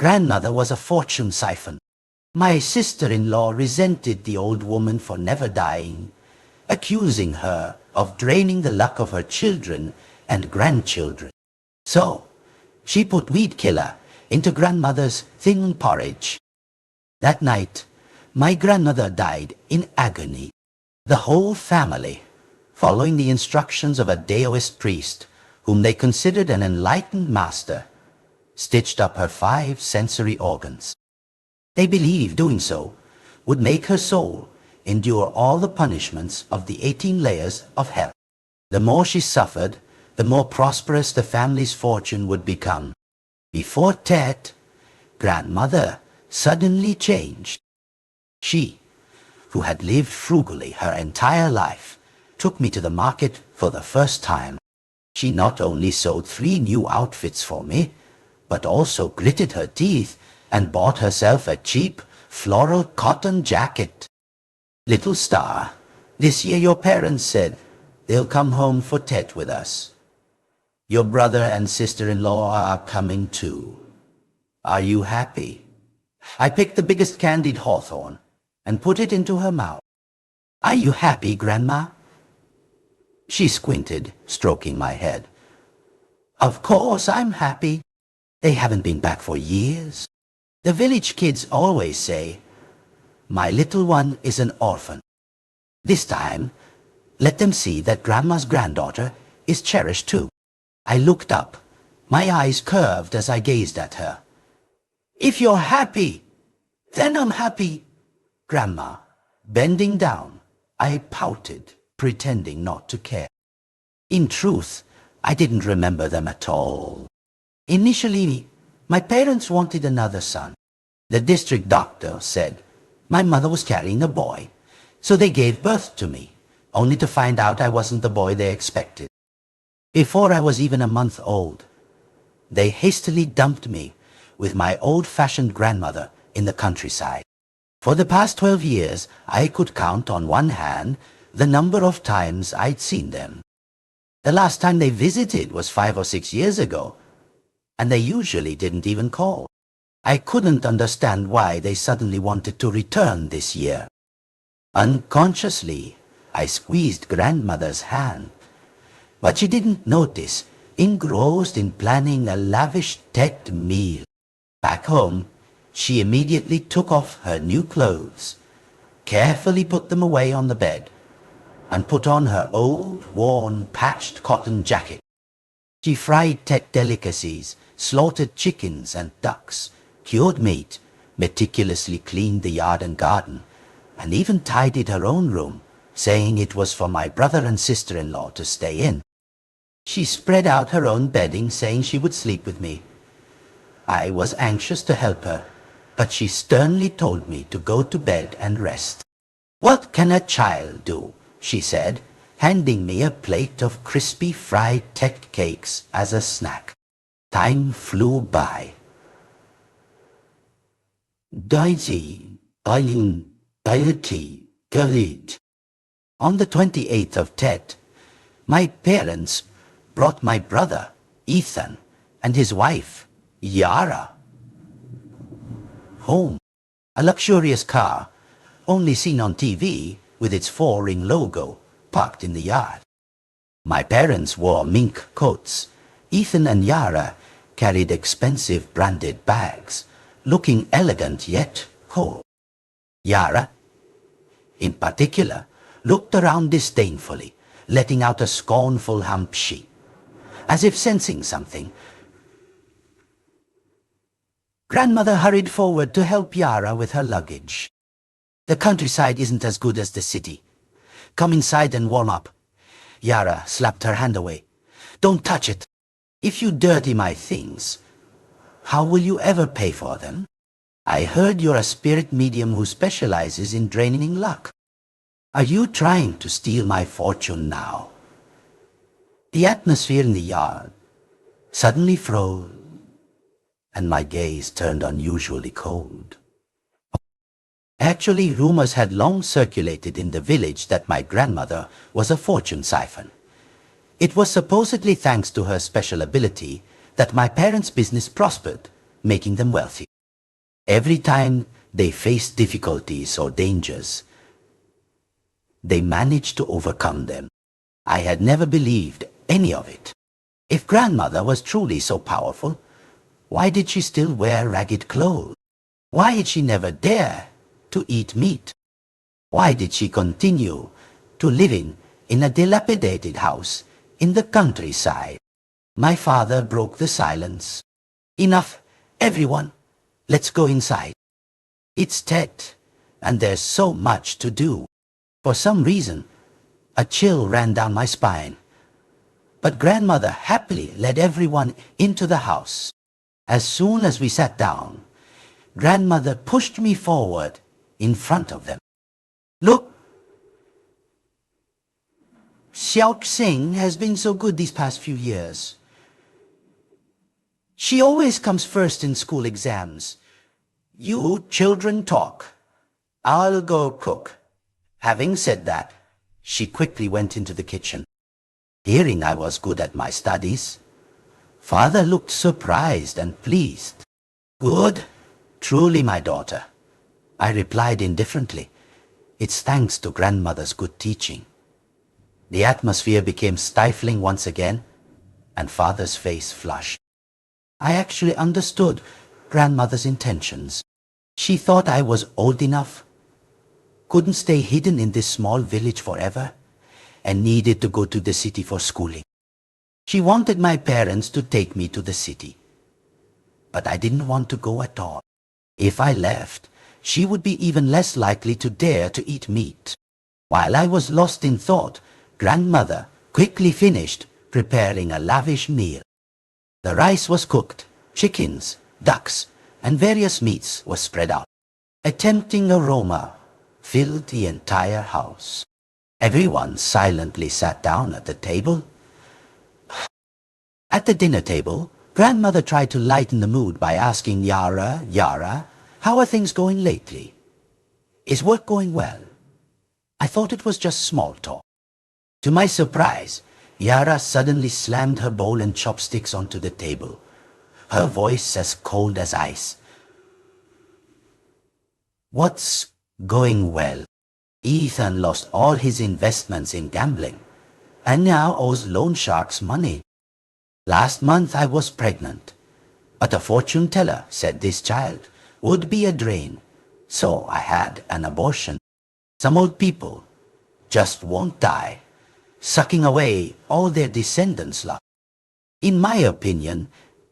Grandmother was a fortune-siphon. My sister-in-law resented the old woman for never dying, accusing her of draining the luck of her children and grandchildren. So, she put weed killer into grandmother's thin porridge. That night, my grandmother died in agony. The whole family, following the instructions of a Taoist priest, whom they considered an enlightened master, stitched up her 5 sensory organs. They believed doing so would make her soul endure all the punishments of the 18 layers of hell. The more she suffered, the more prosperous the family's fortune would become. Before Tet, grandmother suddenly changed. She, who had lived frugally her entire life, took me to the market for the first time. She not only sewed 3 new outfits for me, but also gritted her teeth and bought herself a cheap floral cotton jacket. Little star, this year your parents said they'll come home for Tet with us. Your brother and sister-in-law are coming too. Are you happy? I picked the biggest candied hawthorn and put it into her mouth. Are you happy, Grandma? She squinted, stroking my head. Of course I'm happy. They haven't been back for years. The village kids always say, my little one is an orphan. This time, let them see that Grandma's granddaughter is cherished too. I looked up, my eyes curved as I gazed at her. If you're happy, then I'm happy. Grandma, bending down, I pouted, pretending not to care. In truth, I didn't remember them at all. Initially, my parents wanted another son. The district doctor said my mother was carrying a boy, so they gave birth to me, only to find out I wasn't the boy they expected. Before I was even a month old, they hastily dumped me with my old-fashioned grandmother in the countryside. For the past 12 years, I could count on one hand the number of times I'd seen them. The last time they visited was 5 or 6 years ago, and they usually didn't even call. I couldn't understand why they suddenly wanted to return this year. Unconsciously, I squeezed grandmother's hand, but she didn't notice, engrossed in planning a lavish Tet meal. Back home, she immediately took off her new clothes, carefully put them away on the bed, and put on her old, worn, patched cotton jacket. She fried Tet delicacies, slaughtered chickens and ducks, cured meat, meticulously cleaned the yard and garden, and even tidied her own room, saying it was for my brother and sister-in-law to stay in. She spread out her own bedding, saying she would sleep with me. I was anxious to help her, but she sternly told me to go to bed and rest. What can a child do? She said, handing me a plate of crispy fried Tet cakes as a snack. Time flew by. Daisy, Eileen, Deity, Galit. On the 28th of Tet, my parents brought my brother, Ethan, and his wife, Yara, home. A luxurious car, only seen on TV, with its 4-ring logo, parked in the yard. My parents wore mink coats. Ethan and Yara carried expensive branded bags, looking elegant yet cold. Yara, in particular, looked around disdainfully, letting out a scornful humpshi. As if sensing something, Grandmother hurried forward to help Yara with her luggage. The countryside isn't as good as the city. Come inside and warm up. Yara slapped her hand away. Don't touch it. If you dirty my things, how will you ever pay for them? I heard you're a spirit medium who specializes in draining luck. Are you trying to steal my fortune now? The atmosphere in the yard suddenly froze, and my gaze turned unusually cold. Actually, rumors had long circulated in the village that my grandmother was a fortune-siphon. It was supposedly thanks to her special ability that my parents' business prospered, making them wealthy. Every time they faced difficulties or dangers, they managed to overcome them. I had never believed any of it. If grandmother was truly so powerful, why did she still wear ragged clothes? Why did she never dare to eat meat? Why did she continue to live in a dilapidated house in the countryside? My father broke the silence. Enough, everyone. Let's go inside. It's Ted, and there's so much to do. For some reason, a chill ran down my spine. But grandmother happily led everyone into the house. As soon as we sat down, grandmother pushed me forward in front of them. Look, Xiao Xing has been so good these past few years. She always comes first in school exams. You children talk. I'll go cook. Having said that, she quickly went into the kitchen. Hearing I was good at my studies, father looked surprised and pleased. Good, truly, my daughter. I replied indifferently. It's thanks to grandmother's good teaching. The atmosphere became stifling once again, and father's face flushed. I actually understood grandmother's intentions. She thought I was old enough, couldn't stay hidden in this small village forever, and needed to go to the city for schooling. She wanted my parents to take me to the city. But I didn't want to go at all. If I left, she would be even less likely to dare to eat meat. While I was lost in thought, grandmother quickly finished preparing a lavish meal. The rice was cooked, chickens, ducks, and various meats were spread out. A tempting aroma filled the entire house. Everyone silently sat down at the table. At the dinner table, grandmother tried to lighten the mood by asking Yara, how are things going lately? Is work going well? I thought it was just small talk. To my surprise, Yara suddenly slammed her bowl and chopsticks onto the table, her voice as cold as ice. What's going well? Ethan lost all his investments in gambling, and now owes loan sharks money. Last month I was pregnant, but a fortune teller said this child would be a drain, so I had an abortion. Some old people just won't die, sucking away all their descendants' luck. In my opinion,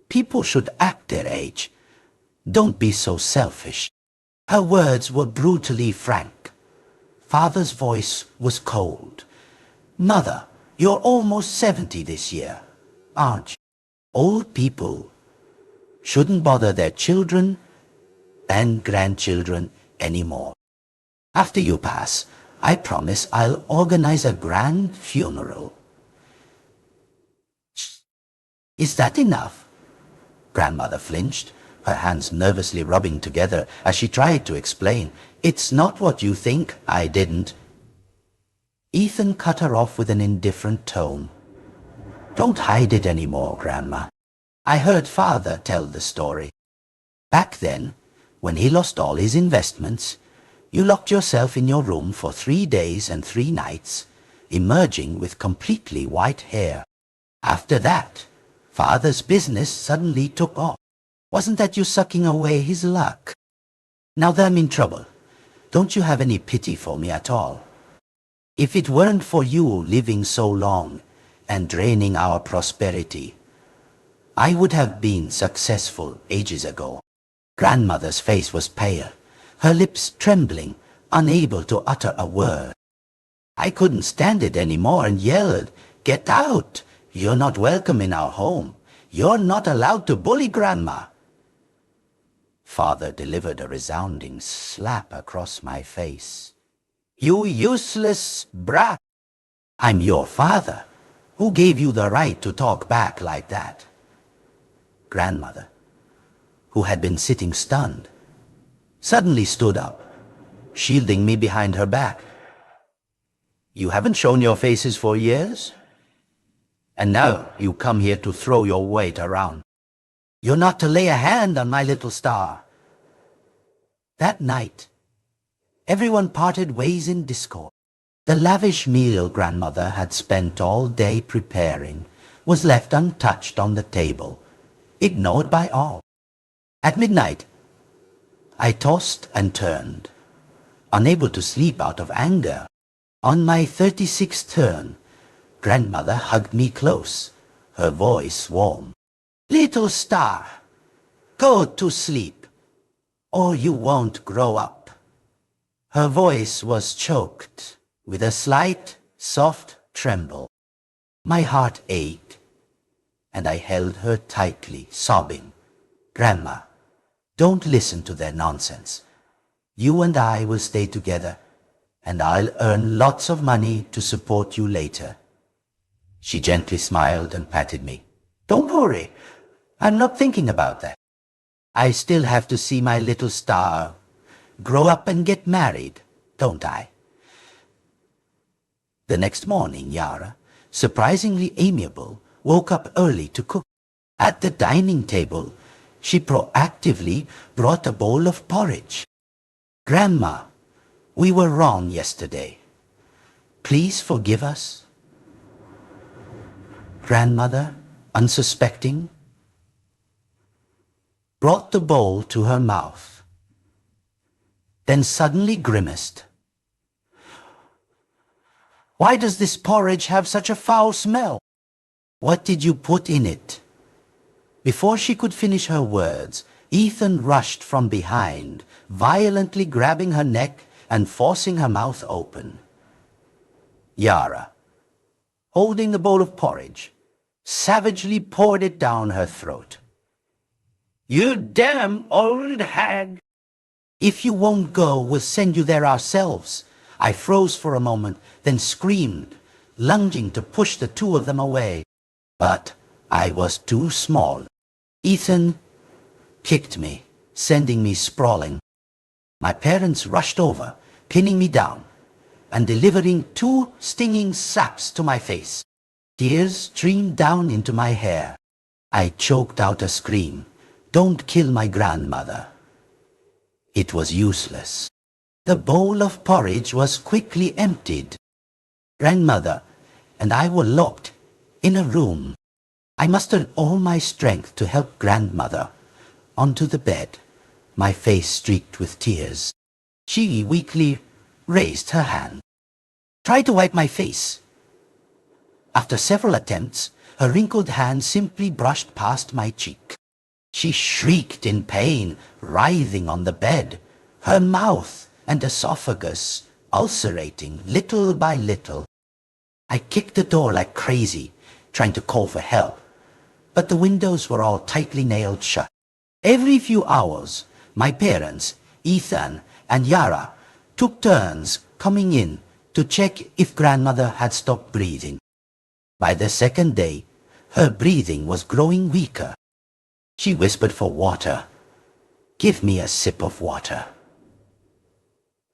people should act their age. Don't be so selfish. Her words were brutally frank. Father's voice was cold. Mother, you're almost 70 this year, aren't you? Old people shouldn't bother their children and grandchildren anymore. After you pass, I promise I'll organize a grand funeral. Is that enough? Grandmother flinched, her hands nervously rubbing together as she tried to explain. It's not what you think, I didn't. Ethan cut her off with an indifferent tone. Don't hide it anymore, Grandma. I heard Father tell the story. Back then, when he lost all his investments, you locked yourself in your room for 3 days and 3 nights, emerging with completely white hair. After that, Father's business suddenly took off. Wasn't that you sucking away his luck? Now that I'm in trouble, don't you have any pity for me at all? If it weren't for you living so long and draining our prosperity, I would have been successful ages ago. Grandmother's face was pale, her lips trembling, unable to utter a word. I couldn't stand it anymore and yelled, "Get out! You're not welcome in our home. You're not allowed to bully Grandma." Father delivered a resounding slap across my face. You useless brat! I'm your father. Who gave you the right to talk back like that? Grandmother, who had been sitting stunned, suddenly stood up, shielding me behind her back. You haven't shown your faces for years, and now you come here to throw your weight around. You're not to lay a hand on my little star. That night, everyone parted ways in discord. The lavish meal grandmother had spent all day preparing was left untouched on the table, ignored by all. At midnight, I tossed and turned, unable to sleep out of anger. On my 36th turn, grandmother hugged me close, her voice warm. "Little star, go to sleep, or you won't grow up." Her voice was choked with a slight, soft tremble. My heart ached, and I held her tightly, sobbing. "Grandma, don't listen to their nonsense. You and I will stay together, and I'll earn lots of money to support you later." She gently smiled and patted me. "Don't worry, I'm not thinking about that. I still have to see my little star grow up and get married, don't I?" The next morning, Yara, surprisingly amiable, woke up early to cook. At the dining table, she proactively brought a bowl of porridge. "Grandma, we were wrong yesterday. Please forgive us." Grandmother, unsuspecting, brought the bowl to her mouth, then suddenly grimaced. "Why does this porridge have such a foul smell? What did you put in it?" Before she could finish her words, Ethan rushed from behind, violently grabbing her neck and forcing her mouth open. Yara, holding the bowl of porridge, savagely poured it down her throat. "You damn old hag! If you won't go, we'll send you there ourselves." I froze for a moment, then screamed, lunging to push the two of them away. But I was too small. Ethan kicked me, sending me sprawling. My parents rushed over, pinning me down, and delivering 2 stinging slaps to my face. Tears streamed down into my hair. I choked out a scream. "Don't kill my grandmother." It was useless. The bowl of porridge was quickly emptied. Grandmother and I were locked in a room. I mustered all my strength to help grandmother onto the bed, my face streaked with tears. She weakly raised her hand. "Try to wipe my face." After several attempts, her wrinkled hand simply brushed past my cheek. She shrieked in pain, writhing on the bed, her mouth and esophagus ulcerating little by little. I kicked the door like crazy, trying to call for help, but the windows were all tightly nailed shut. Every few hours, my parents, Ethan and Yara, took turns coming in to check if grandmother had stopped breathing. By the second day, her breathing was growing weaker. She whispered for water. "Give me a sip of water."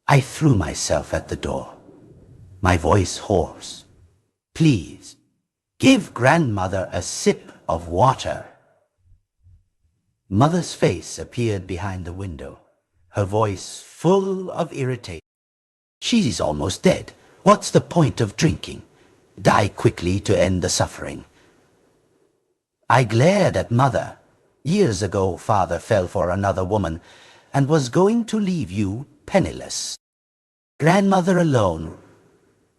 I threw myself at the door, my voice hoarse. "Please, give grandmother a sip of water." Mother's face appeared behind the window, her voice full of irritation. "She's almost dead. What's the point of drinking? Die quickly to end the suffering." I glared at Mother. "Years ago, Father fell for another woman and was going to leave you penniless. Grandmother alone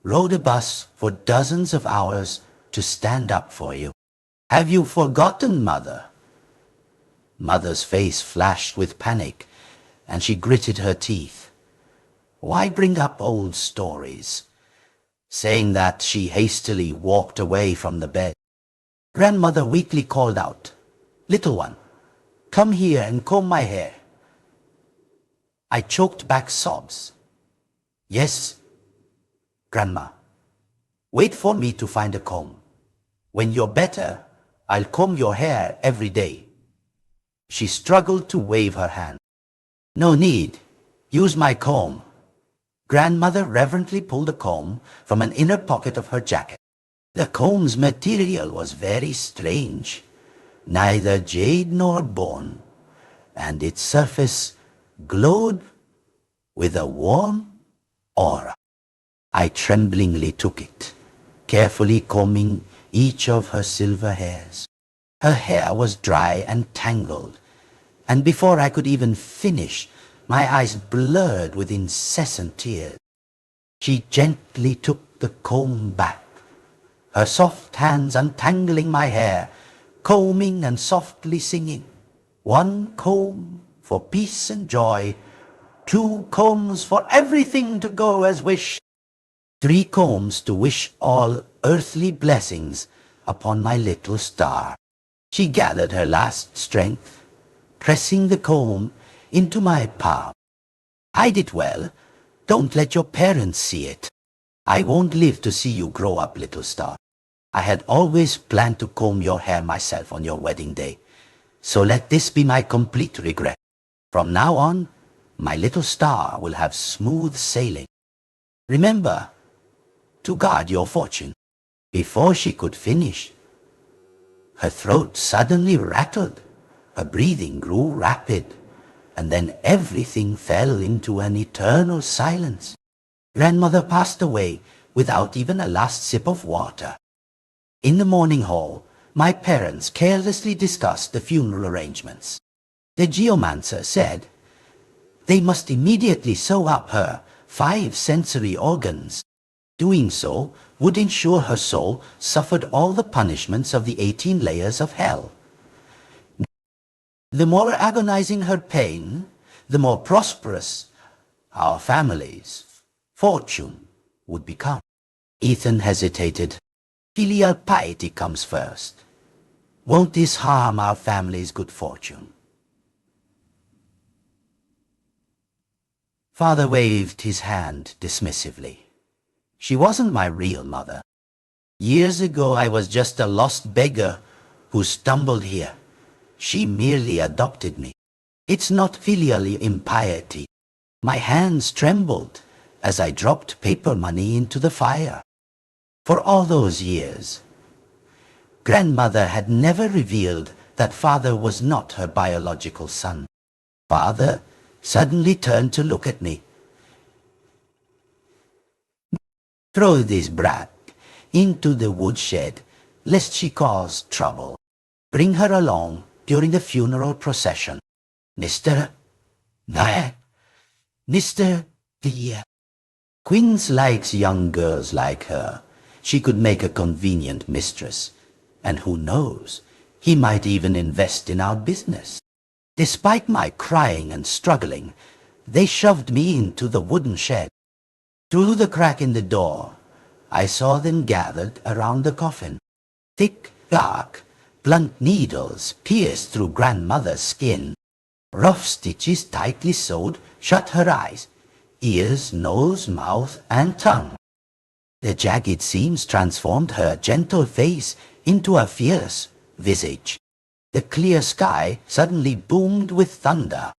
rode a bus for dozens of hours to stand up for you. Have you forgotten, Mother?" Mother's face flashed with panic, and she gritted her teeth. Why bring up old stories? Saying that, she hastily walked away from the bed. Grandmother weakly called out, "Little one, come here and comb my hair." I choked back sobs. "Yes, Grandma. Wait for me to find a comb. When you're better, I'll comb your hair every day." She struggled to wave her hand. "No need. Use my comb." Grandmother reverently pulled a comb from an inner pocket of her jacket. The comb's material was very strange, neither jade nor bone, and its surface glowed with a warm aura. I tremblingly took it, carefully combing each of her silver hairs. Her hair was dry and tangled, and before I could even finish, my eyes blurred with incessant tears. She gently took the comb back, her soft hands untangling my hair, combing and softly singing. One comb for peace and joy, 2 combs for everything to go as wished, 3 combs to wish all earthly blessings upon my little star. She gathered her last strength, pressing the comb into my palm. Hide it well. Don't let your parents see it. I won't live to see you grow up, little star. I had always planned to comb your hair myself on your wedding day, so let this be my complete regret. From now on, my little star will have smooth sailing. Remember to guard your fortune. Before she could finish, her throat suddenly rattled, her breathing grew rapid, and then everything fell into an eternal silence. Grandmother passed away without even a last sip of water. In the morning hall, my parents carelessly discussed the funeral arrangements. The geomancer said they must immediately sew up her 5 sensory organs. Doing so would ensure her soul suffered all the punishments of the 18 layers of hell. The more agonizing her pain, the more prosperous our family's fortune would become. Ethan hesitated. Filial piety comes first. Won't this harm our family's good fortune? Father waved his hand dismissively. She wasn't my real mother. Years ago I was just a lost beggar who stumbled here. She merely adopted me. It's not filial impiety. My hands trembled as I dropped paper money into the fire. For all those years, Grandmother had never revealed that Father was not her biological son. Father suddenly turned to look at me. Throw this brat into the woodshed, lest she cause trouble. Bring her along during the funeral procession. Mr. Dear. Queens likes young girls like her. She could make a convenient mistress. And who knows, he might even invest in our business. Despite my crying and struggling, they shoved me into the wooden shed. Through the crack in the door, I saw them gathered around the coffin. Thick, dark, blunt needles pierced through Grandmother's skin. Rough stitches tightly sewed shut her eyes, ears, nose, mouth, and tongue. The jagged seams transformed her gentle face into a fierce visage. The clear sky suddenly boomed with thunder.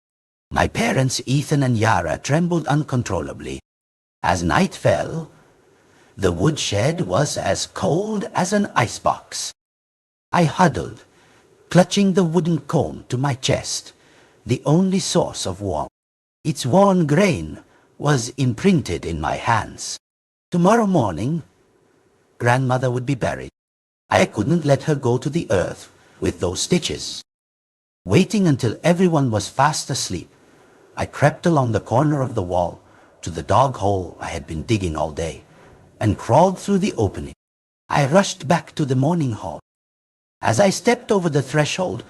My parents, Ethan and Yara, trembled uncontrollably. As night fell, the woodshed was as cold as an icebox. I huddled, clutching the wooden comb to my chest, the only source of warmth. Its worn grain was imprinted in my hands. Tomorrow morning, Grandmother would be buried. I couldn't let her go to the earth with those stitches. Waiting until everyone was fast asleep, I crept along the corner of the wall to the dog hole I had been digging all day, and crawled through the opening. I rushed back to the morning hall. As I stepped over the threshold,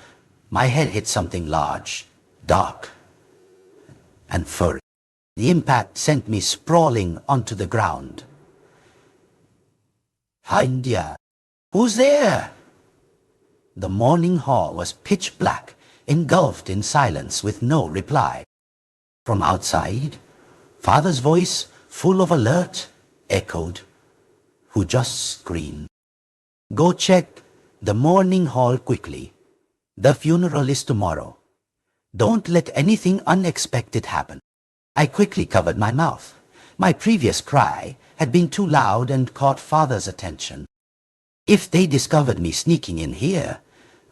my head hit something large, dark, and furry. The impact sent me sprawling onto the ground. India, who's there? The morning hall was pitch black, engulfed in silence with no reply. From outside, Father's voice, full of alert, echoed, who just screamed. Go check the morning hall quickly. The funeral is tomorrow. Don't let anything unexpected happen. I quickly covered my mouth. My previous cry had been too loud and caught Father's attention. If they discovered me sneaking in here,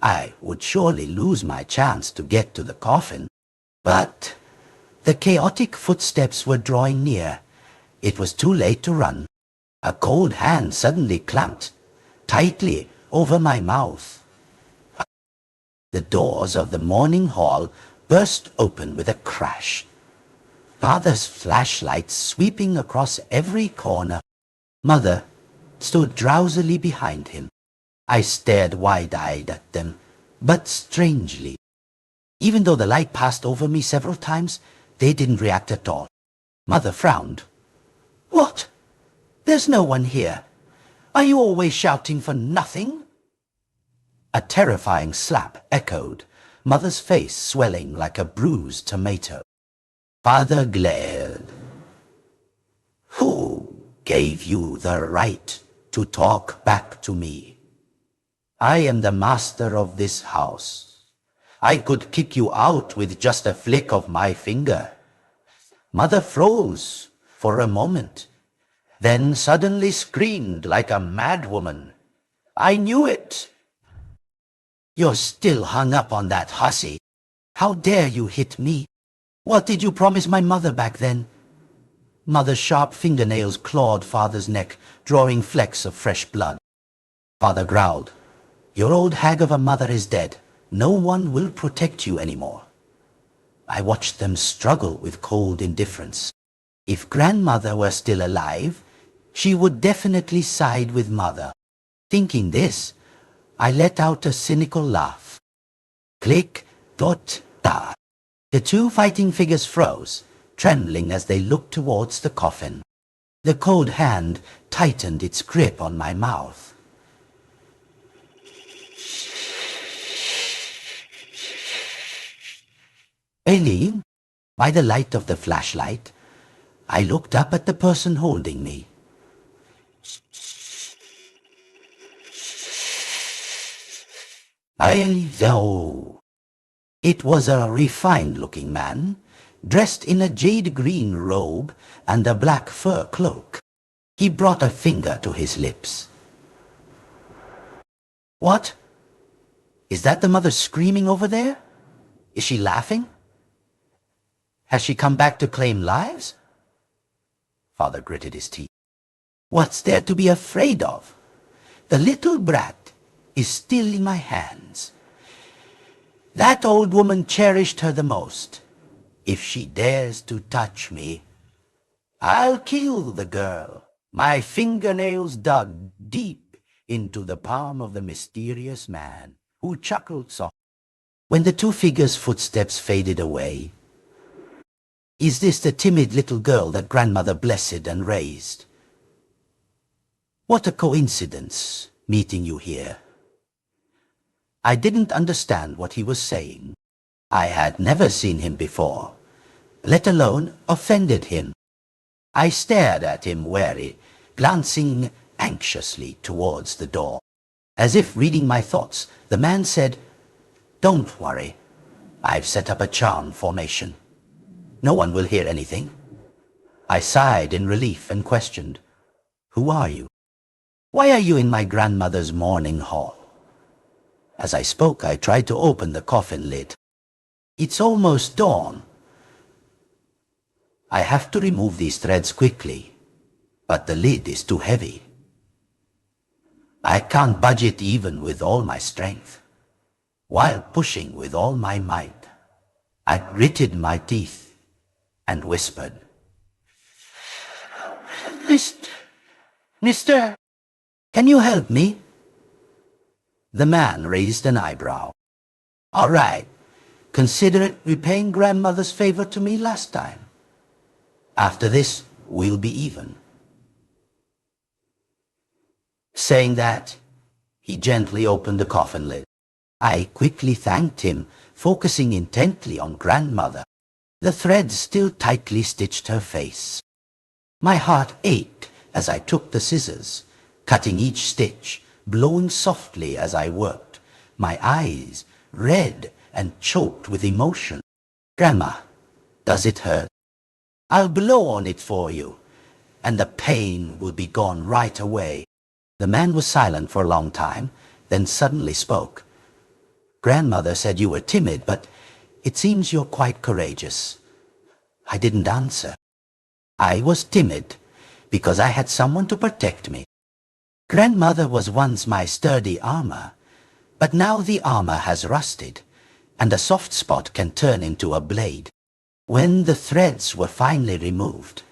I would surely lose my chance to get to the coffin. But The chaotic footsteps were drawing near. It was too late to run. A cold hand suddenly clamped tightly over my mouth. The doors of the morning hall burst open with a crash. Father's flashlight sweeping across every corner. Mother stood drowsily behind him. I stared wide-eyed at them, but strangely. Even though the light passed over me several times, they didn't react at all. Mother frowned. "What? There's no one here. Are you always shouting for nothing?" A terrifying slap echoed, Mother's face swelling like a bruised tomato. Father glared. "Who gave you the right to talk back to me? I am the master of this house. I could kick you out with just a flick of my finger." Mother froze for a moment, then suddenly screamed like a madwoman. "I knew it! You're still hung up on that hussy. How dare you hit me? What did you promise my mother back then?" Mother's sharp fingernails clawed Father's neck, drawing flecks of fresh blood. Father growled, "Your old hag of a mother is dead. No one will protect you anymore." I watched them struggle with cold indifference. If grandmother were still alive, she would definitely side with Mother. Thinking this, I let out a cynical laugh. Click, dot, da. The two fighting figures froze, trembling as they looked towards the coffin. The cold hand tightened its grip on my mouth. Aileen, by the light of the flashlight, I looked up at the person holding me. It was a refined-looking man, dressed in a jade-green robe and a black fur cloak. He brought a finger to his lips. "What? Is that the mother screaming over there? Is she laughing? Has she come back to claim lives?" Father gritted his teeth. "What's there to be afraid of? The little brat is still in my hands. That old woman cherished her the most. If she dares to touch me, I'll kill the girl, my fingernails dug deep into the palm of the mysterious man who chuckled softly." When the two figures' footsteps faded away, "Is this the timid little girl that grandmother blessed and raised? What a coincidence, meeting you here." I didn't understand what he was saying. I had never seen him before, let alone offended him. I stared at him wary, glancing anxiously towards the door. As if reading my thoughts, the man said, "Don't worry. I've set up a charm formation. No one will hear anything." I sighed in relief and questioned, "Who are you? Why are you in my grandmother's morning hall?" As I spoke, I tried to open the coffin lid. It's almost dawn. I have to remove these threads quickly, but the lid is too heavy. I can't budge it even with all my strength. While pushing with all my might, I gritted my teeth and whispered, Mister, can you help me?" The man raised an eyebrow. "All right, consider it repaying grandmother's favor to me last time. After this, we'll be even." Saying that, he gently opened the coffin lid. I quickly thanked him, focusing intently on grandmother. The threads still tightly stitched her face. My heart ached as I took the scissors, cutting each stitch, blowing softly as I worked, my eyes red and choked with emotion. "Grandma, does it hurt? I'll blow on it for you, and the pain will be gone right away." The man was silent for a long time, then suddenly spoke. "Grandmother said you were timid, but it seems you're quite courageous. I didn't answer. I was timid because I had someone to protect me. Grandmother was once my sturdy armor, but now the armor has rusted, and a soft spot can turn into a blade. When the threads were finally removed,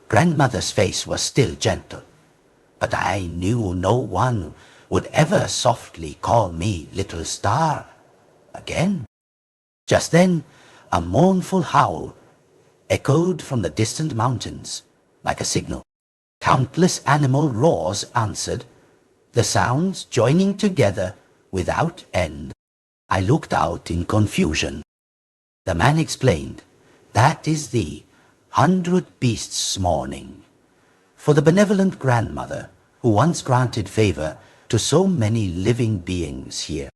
Grandmother's face was still gentle, but I knew no one would ever softly call me Little Star again. Just then, a mournful howl echoed from the distant mountains like a signal. Countless animal roars answered, the sounds joining together without end. I looked out in confusion. The man explained, that is the 100 Beasts' mourning for the benevolent grandmother who once granted favor to so many living beings here.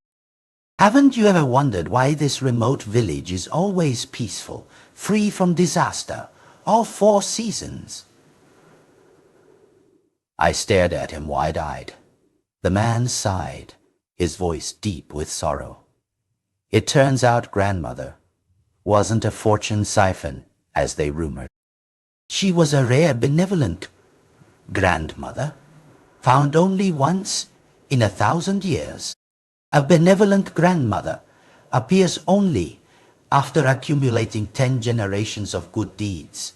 Haven't you ever wondered why this remote village is always peaceful, free from disaster, all 4 seasons? I stared at him wide-eyed. The man sighed, his voice deep with sorrow. It turns out grandmother wasn't a fortune-siphon, as they rumored. She was a rare benevolent grandmother, found only once in 1,000 years. A benevolent grandmother appears only after accumulating 10 generations of good deeds,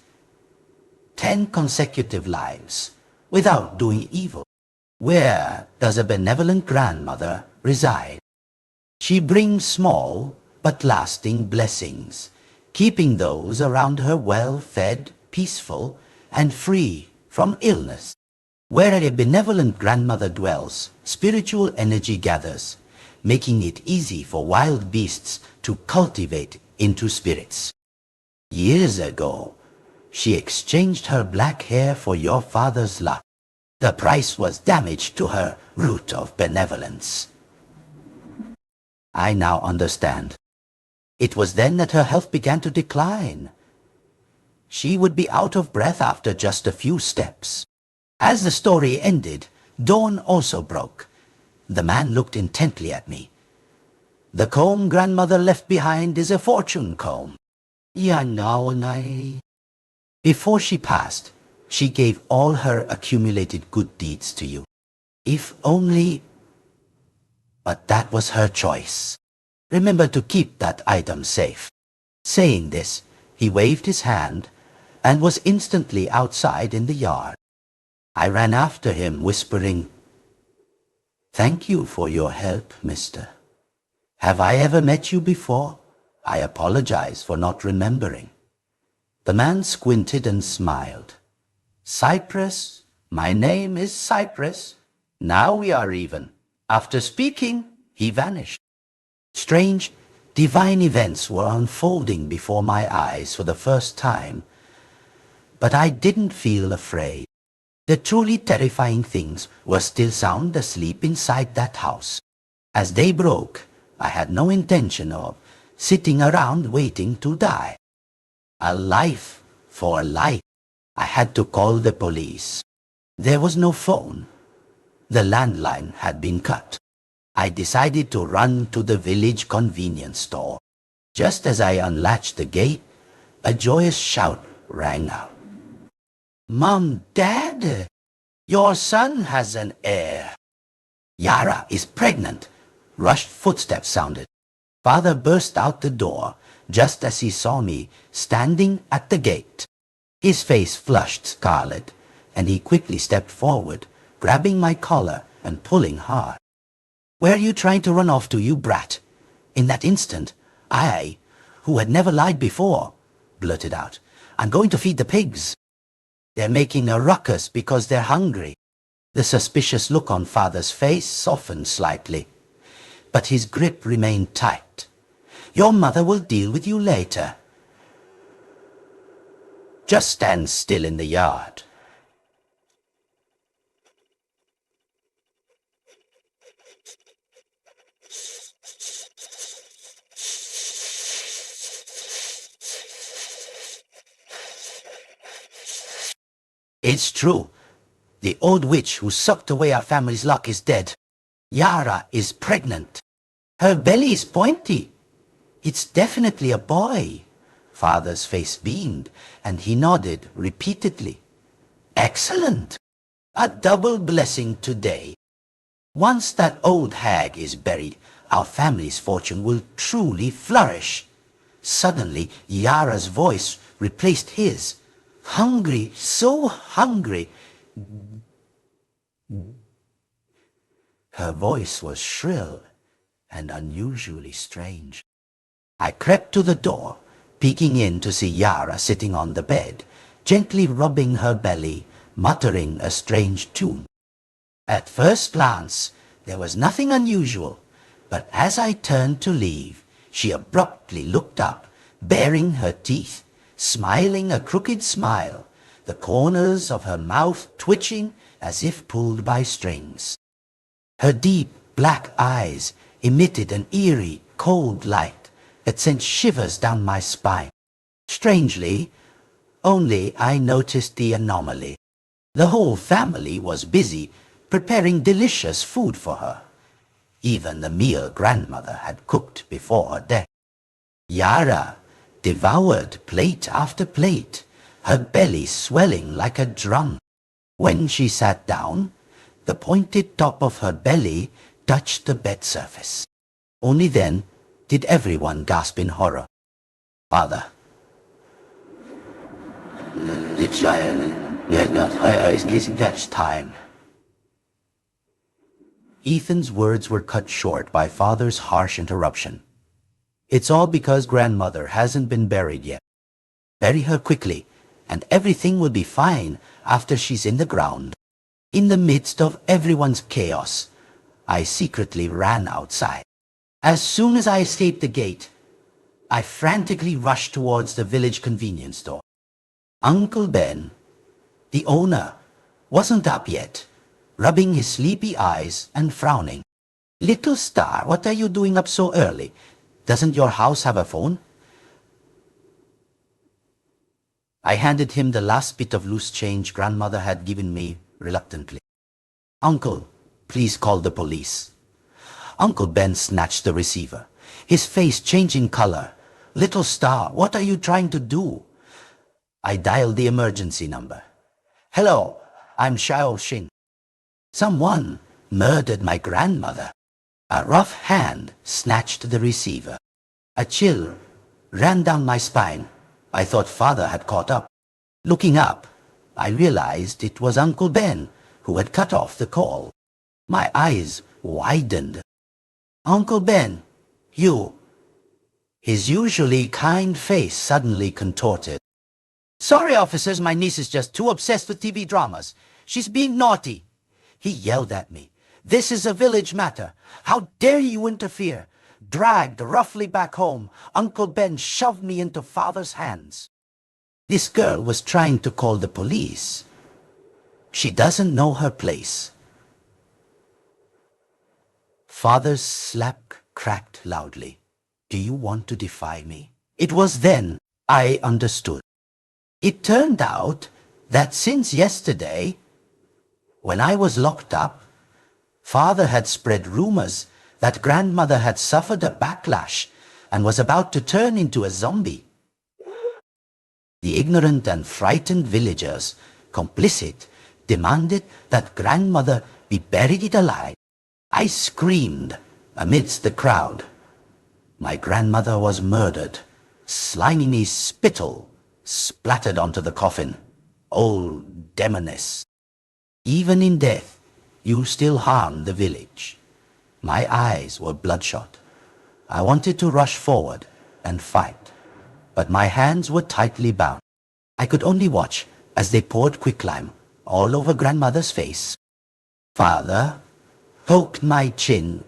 10 consecutive lives, without doing evil. Where does a benevolent grandmother reside? She brings small but lasting blessings, keeping those around her well-fed, peaceful, and free from illness. Where a benevolent grandmother dwells, spiritual energy gathers, making it easy for wild beasts to cultivate into spirits. Years ago, she exchanged her black hair for your father's luck. The price was damage to her root of benevolence. I now understand. It was then that her health began to decline. She would be out of breath after just a few steps. As the story ended, dawn also broke. The man looked intently at me. The comb grandmother left behind is a fortune comb. Before she passed, she gave all her accumulated good deeds to you. If only... But that was her choice. Remember to keep that item safe. Saying this, he waved his hand and was instantly outside in the yard. I ran after him, whispering, "Thank you for your help, mister. Have I ever met you before? I apologize for not remembering." The man squinted and smiled. "Cypress, my name is Cypress. Now we are even." After speaking, he vanished. Strange, divine events were unfolding before my eyes for the first time, but I didn't feel afraid. The truly terrifying things were still sound asleep inside that house. As day broke, I had no intention of sitting around waiting to die. A life for a life. I had to call the police. There was no phone. The landline had been cut. I decided to run to the village convenience store. Just as I unlatched the gate, a joyous shout rang out. "Mom, Dad, your son has an heir. Yara is pregnant." Rushed footsteps sounded. Father burst out the door just as he saw me standing at the gate. His face flushed scarlet, and he quickly stepped forward, grabbing my collar and pulling hard. "Where are you trying to run off to, you brat?" In that instant, I, who had never lied before, blurted out, "I'm going to feed the pigs. They're making a ruckus because they're hungry." The suspicious look on Father's face softened slightly, but his grip remained tight. "Your mother will deal with you later. Just stand still in the yard." It's true. The old witch who sucked away our family's luck is dead. Yara is pregnant. Her belly is pointy. It's definitely a boy. Father's face beamed, and he nodded repeatedly. Excellent! A double blessing today. Once that old hag is buried, our family's fortune will truly flourish. Suddenly, Yara's voice replaced his. Hungry, so hungry. Her voice was shrill and unusually strange. I crept to the door, peeking in to see Yara sitting on the bed, gently rubbing her belly, muttering a strange tune. At first glance, there was nothing unusual, but as I turned to leave, she abruptly looked up, baring her teeth, smiling a crooked smile, the corners of her mouth twitching as if pulled by strings. Her deep black eyes emitted an eerie, cold light that sent shivers down my spine. Strangely, only I noticed the anomaly. The whole family was busy preparing delicious food for her. Even the meal grandmother had cooked before her death. Yara devoured plate after plate, her belly swelling like a drum. When she sat down, the pointed top of her belly touched the bed surface. Only then did everyone gasp in horror. Father. It's time. Ethan's words were cut short by Father's harsh interruption. It's all because grandmother hasn't been buried yet. Bury her quickly, and everything will be fine after she's in the ground. In the midst of everyone's chaos, I secretly ran outside. As soon as I escaped the gate, I frantically rushed towards the village convenience store. Uncle Ben, the owner, wasn't up yet, rubbing his sleepy eyes and frowning. Little Star, what are you doing up so early? Doesn't your house have a phone? I handed him the last bit of loose change grandmother had given me reluctantly. Uncle, please call the police. Uncle Ben snatched the receiver, his face changing color. Little Star, what are you trying to do? I dialed the emergency number. Hello, I'm Xiao Xing. Someone murdered my grandmother. A rough hand snatched the receiver. A chill ran down my spine. I thought Father had caught up. Looking up, I realized it was Uncle Ben who had cut off the call. My eyes widened. Uncle Ben, you. His usually kind face suddenly contorted. Sorry, officers, my niece is just too obsessed with TV dramas. She's being naughty. He yelled at me. This is a village matter. How dare you interfere? Dragged roughly back home, Uncle Ben shoved me into Father's hands. This girl was trying to call the police. She doesn't know her place. Father's slap cracked loudly. Do you want to defy me? It was then I understood. It turned out that since yesterday, when I was locked up, Father had spread rumors that grandmother had suffered a backlash and was about to turn into a zombie. The ignorant and frightened villagers, complicit, demanded that grandmother be buried alive. I screamed amidst the crowd. My grandmother was murdered. Slimy spittle splattered onto the coffin. Old demoness. Even in death, you still harm the village. My eyes were bloodshot. I wanted to rush forward and fight, but my hands were tightly bound. I could only watch as they poured quicklime all over grandmother's face. Father poked my chin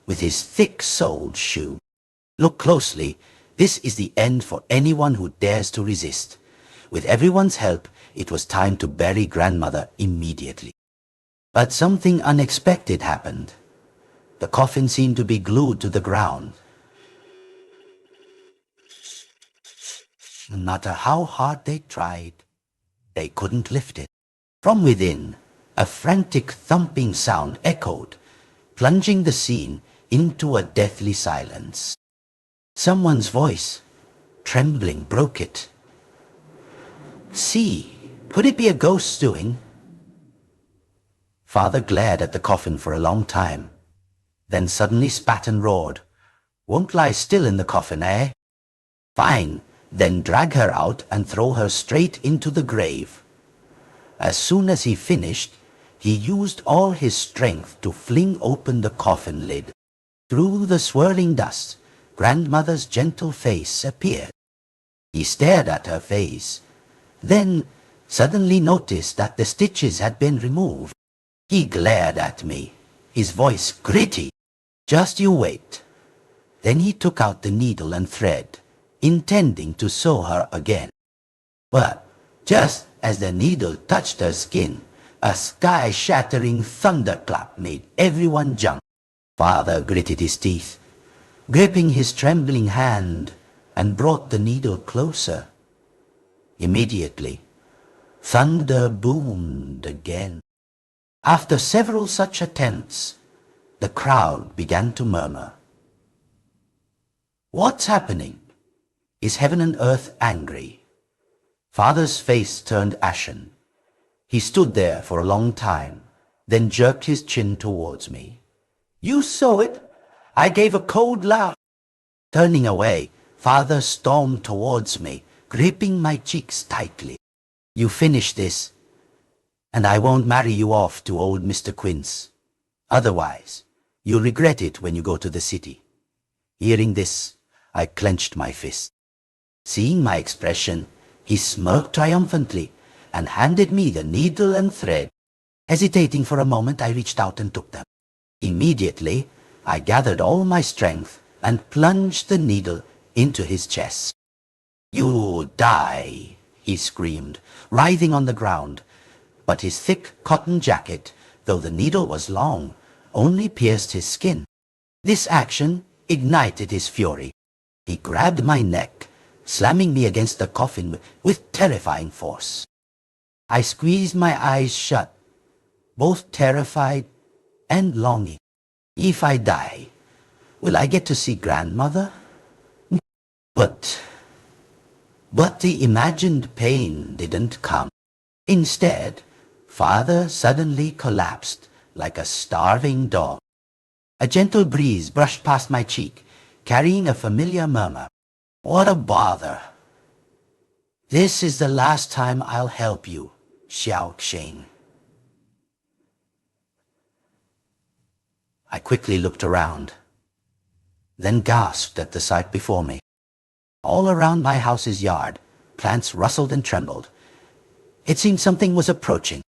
with his thick-soled shoe. Look closely. This is the end for anyone who dares to resist. With everyone's help, it was time to bury grandmother immediately. But something unexpected happened. The coffin seemed to be glued to the ground. No matter how hard they tried, they couldn't lift it. From within, a frantic thumping sound echoed, plunging the scene into a deathly silence. Someone's voice, trembling, broke it. "See, could it be a ghost doing?" Father glared at the coffin for a long time, then suddenly spat and roared. "Won't lie still in the coffin, eh? Fine, then drag her out and throw her straight into the grave." As soon as he finished, he used all his strength to fling open the coffin lid. Through the swirling dust, grandmother's gentle face appeared. He stared at her face, then suddenly noticed that the stitches had been removed. He glared at me, his voice gritty. "Just you wait." Then he took out the needle and thread, intending to sew her again. But just as the needle touched her skin, a sky-shattering thunderclap made everyone jump. Father gritted his teeth, gripping his trembling hand, and brought the needle closer. Immediately, thunder boomed again. After several such attempts, the crowd began to murmur. "What's happening? Is heaven and earth angry?" Father's face turned ashen. He stood there for a long time, then jerked his chin towards me. "You saw it?" I gave a cold laugh. Turning away, Father stormed towards me, gripping my cheeks tightly. "You finish this, and I won't marry you off to old Mr. Quince. Otherwise, you'll regret it when you go to the city." Hearing this, I clenched my fist. Seeing my expression, he smirked triumphantly and handed me the needle and thread. Hesitating for a moment, I reached out and took them. Immediately, I gathered all my strength and plunged the needle into his chest. "You'll die," he screamed, writhing on the ground. But his thick cotton jacket, though the needle was long, only pierced his skin. This action ignited his fury. He grabbed my neck, slamming me against the coffin with terrifying force. I squeezed my eyes shut, both terrified and longing. If I die, will I get to see grandmother? But the imagined pain didn't come. Instead, Father suddenly collapsed like a starving dog. A gentle breeze brushed past my cheek, carrying a familiar murmur. "What a bother. This is the last time I'll help you, Xiao Xing." I quickly looked around, then gasped at the sight before me. All around my house's yard, plants rustled and trembled. It seemed something was approaching.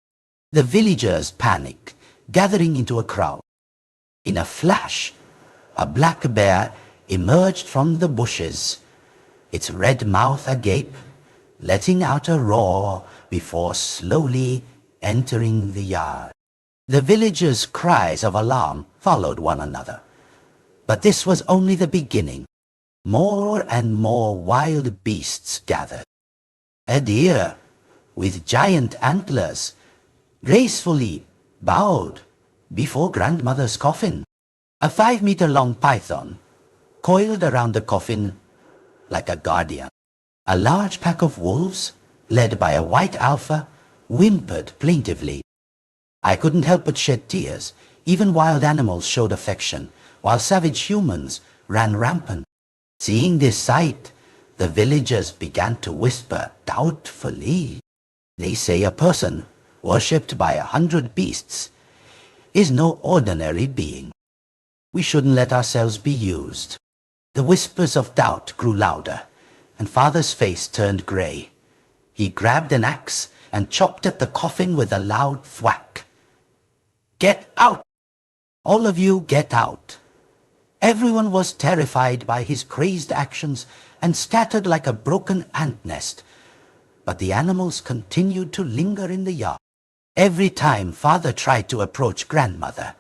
The villagers panicked, gathering into a crowd. In a flash, a black bear emerged from the bushes, its red mouth agape, letting out a roar before slowly entering the yard. The villagers' cries of alarm followed one another. But this was only the beginning. More and more wild beasts gathered. A deer with giant antlers gracefully bowed before grandmother's coffin. A 5-meter-long python coiled around the coffin like a guardian. A large pack of wolves, led by a white alpha, whimpered plaintively. I couldn't help but shed tears. Even wild animals showed affection, while savage humans ran rampant. Seeing this sight, the villagers began to whisper doubtfully. They say a person, worshipped by 100 beasts, is no ordinary being. We shouldn't let ourselves be used. The whispers of doubt grew louder, and Father's face turned grey. He grabbed an axe and chopped at the coffin with a loud thwack. "Get out! All of you get out!" Everyone was terrified by his crazed actions and scattered like a broken ant nest. But the animals continued to linger in the yard. Every time Father tried to approach grandmother,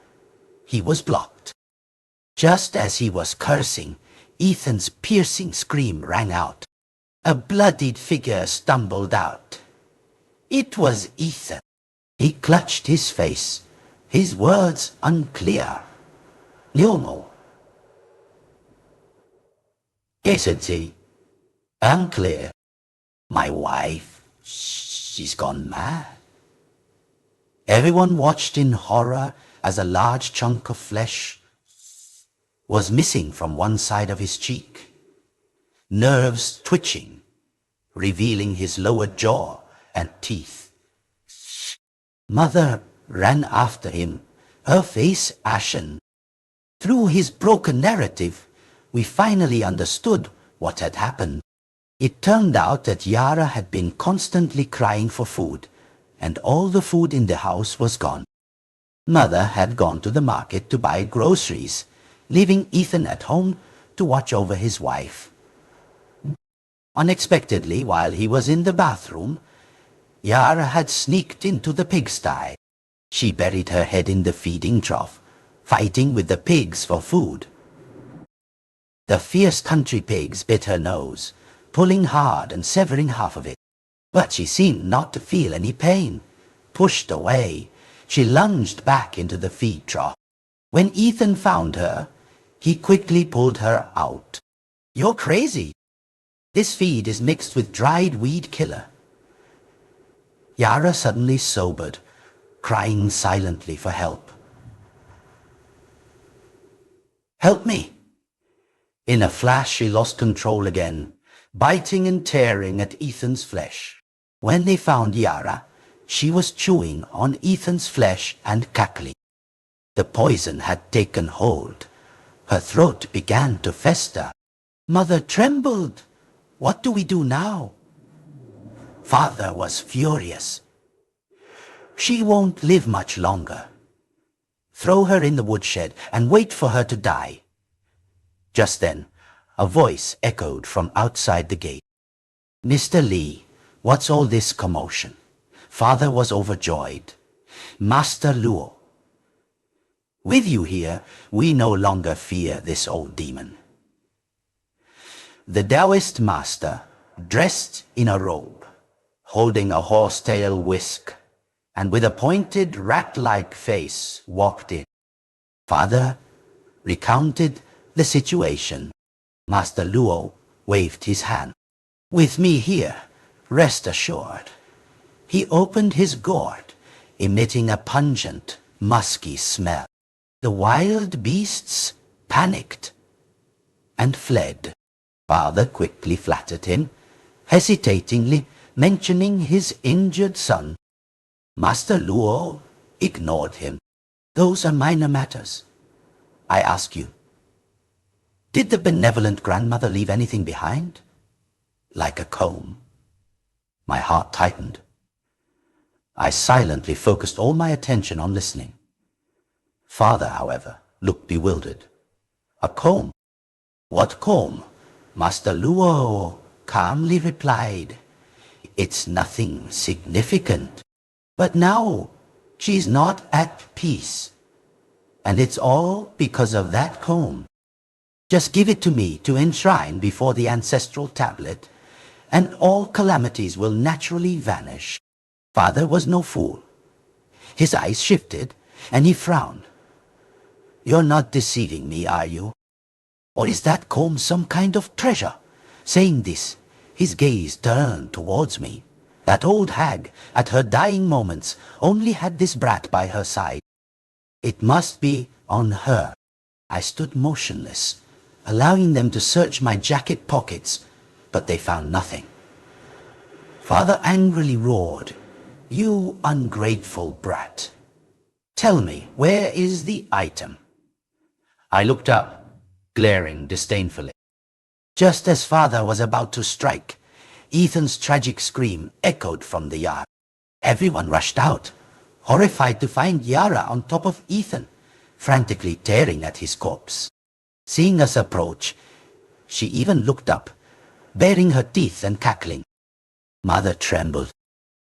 he was blocked. Just as he was cursing, Ethan's piercing scream rang out. A bloodied figure stumbled out. It was Ethan. He clutched his face, his words unclear. "Leono. Yes," said he. Unclear. My wife, she's gone mad. Everyone watched in horror as a large chunk of flesh was missing from one side of his cheek, nerves twitching, revealing his lower jaw and teeth. Mother ran after him, her face ashen. Through his broken narrative, we finally understood what had happened. It turned out that Yara had been constantly crying for food, and all the food in the house was gone. Mother had gone to the market to buy groceries, leaving Ethan at home to watch over his wife. Unexpectedly, while he was in the bathroom, Yara had sneaked into the pigsty. She buried her head in the feeding trough, fighting with the pigs for food. The fierce country pigs bit her nose, pulling hard and severing half of it. But she seemed not to feel any pain. Pushed away, she lunged back into the feed trough. When Ethan found her, he quickly pulled her out. "You're crazy. This feed is mixed with dried weed killer." Yara suddenly sobered, crying silently for help. "Help me!" In a flash, she lost control again, biting and tearing at Ethan's flesh. When they found Yara, she was chewing on Ethan's flesh and cackling. The poison had taken hold. Her throat began to fester. Mother trembled. "What do we do now?" Father was furious. "She won't live much longer. Throw her in the woodshed and wait for her to die." Just then, a voice echoed from outside the gate. "Mr. Lee, what's all this commotion?" Father was overjoyed. "Master Luo, with you here, we no longer fear this old demon." The Taoist master, dressed in a robe, holding a horsetail whisk, and with a pointed rat-like face, walked in. Father recounted the situation. Master Luo waved his hand. "With me here, rest assured." He opened his gourd, emitting a pungent, musky smell. The wild beasts panicked and fled. Father quickly flattered him, hesitatingly mentioning his injured son. Master Luo ignored him. "Those are minor matters. I ask you, did the benevolent grandmother leave anything behind? Like a comb?" My heart tightened. I silently focused all my attention on listening. Father, however, looked bewildered. "A comb? What comb?" Master Luo calmly replied, "It's nothing significant. But now she's not at peace. And it's all because of that comb. Just give it to me to enshrine before the ancestral tablet, and all calamities will naturally vanish." Father was no fool. His eyes shifted, and he frowned. "You're not deceiving me, are you? Or is that comb some kind of treasure?" Saying this, his gaze turned towards me. That old hag, at her dying moments, only had this brat by her side. It must be on her. I stood motionless, allowing them to search my jacket pockets, but they found nothing. Father angrily roared, "You ungrateful brat! Tell me, where is the item?" I looked up, glaring disdainfully. Just as Father was about to strike, Ethan's tragic scream echoed from the yard. Everyone rushed out, horrified to find Yara on top of Ethan, frantically tearing at his corpse. Seeing us approach, she even looked up, baring her teeth and cackling. Mother trembled.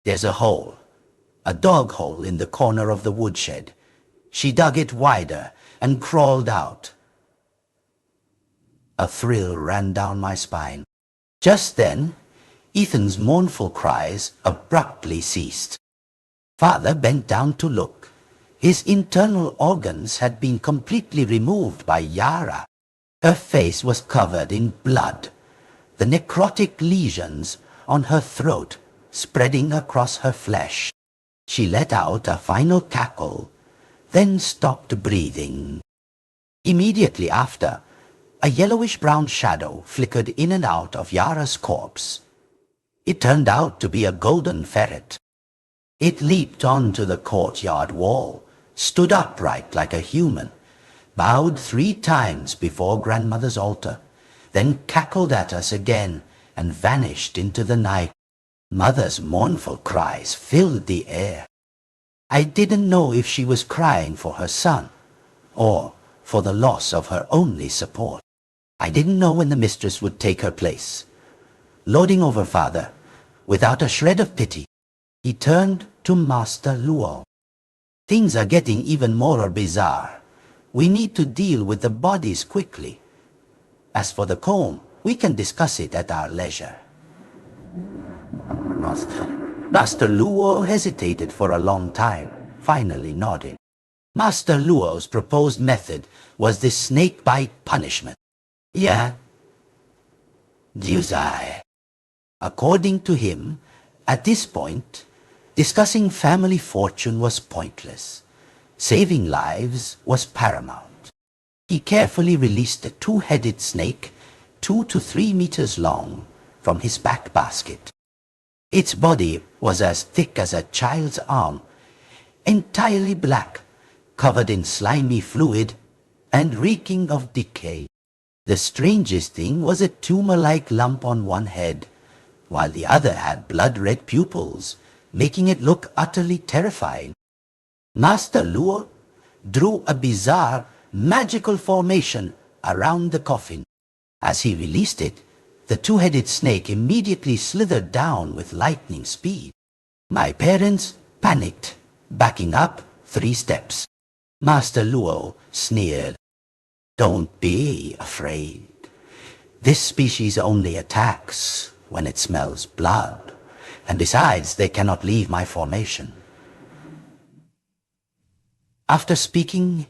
"There's a hole, a dog hole in the corner of the woodshed." She dug it wider and crawled out. A thrill ran down my spine. Just then, Ethan's mournful cries abruptly ceased. Father bent down to look. His internal organs had been completely removed by Yara. Her face was covered in blood. the necrotic lesions on her throat spreading across her flesh. She let out a final cackle, then stopped breathing. Immediately after, a yellowish-brown shadow flickered in and out of Yara's corpse. It turned out to be a golden ferret. It leaped onto the courtyard wall, stood upright like a human, bowed 3 times before grandmother's altar, then cackled at us again and vanished into the night. Mother's mournful cries filled the air. I didn't know if she was crying for her son, or for the loss of her only support. I didn't know when the mistress would take her place. Lording over father, without a shred of pity, he turned to Master Luo. Things are getting even more bizarre. We need to deal with the bodies quickly. As for the comb, we can discuss it at our leisure. Master Luo hesitated for a long time, finally nodding. Master Luo's proposed method was the snake bite punishment. Yeah. Juzai. According to him, at this point, discussing family fortune was pointless. Saving lives was paramount. He carefully released a 2-headed snake, 2 to 3 meters long, from his back basket. Its body was as thick as a child's arm, entirely black, covered in slimy fluid, and reeking of decay. The strangest thing was a tumor-like lump on one head, while the other had blood-red pupils, making it look utterly terrifying. Master Luo drew a bizarre, magical formation around the coffin. As he released it, the 2-headed snake immediately slithered down with lightning speed. My parents panicked, backing up 3 steps. Master Luo sneered. Don't be afraid. This species only attacks when it smells blood, and besides, they cannot leave my formation. After speaking,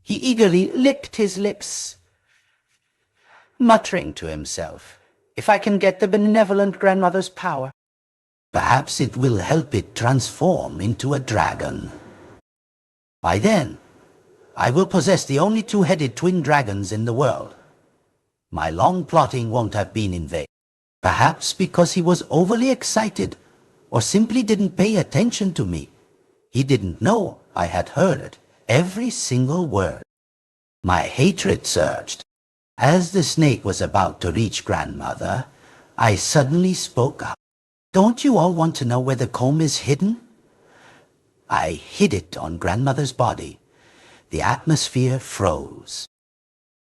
he eagerly licked his lips, muttering to himself, if I can get the benevolent grandmother's power, perhaps it will help it transform into a dragon. By then, I will possess the only 2-headed twin dragons in the world. My long plotting won't have been in vain. Perhaps because he was overly excited, or simply didn't pay attention to me. He didn't know I had heard every single word. My hatred surged. As the snake was about to reach grandmother, I suddenly spoke up. Don't you all want to know where the comb is hidden? I hid it on grandmother's body. The atmosphere froze.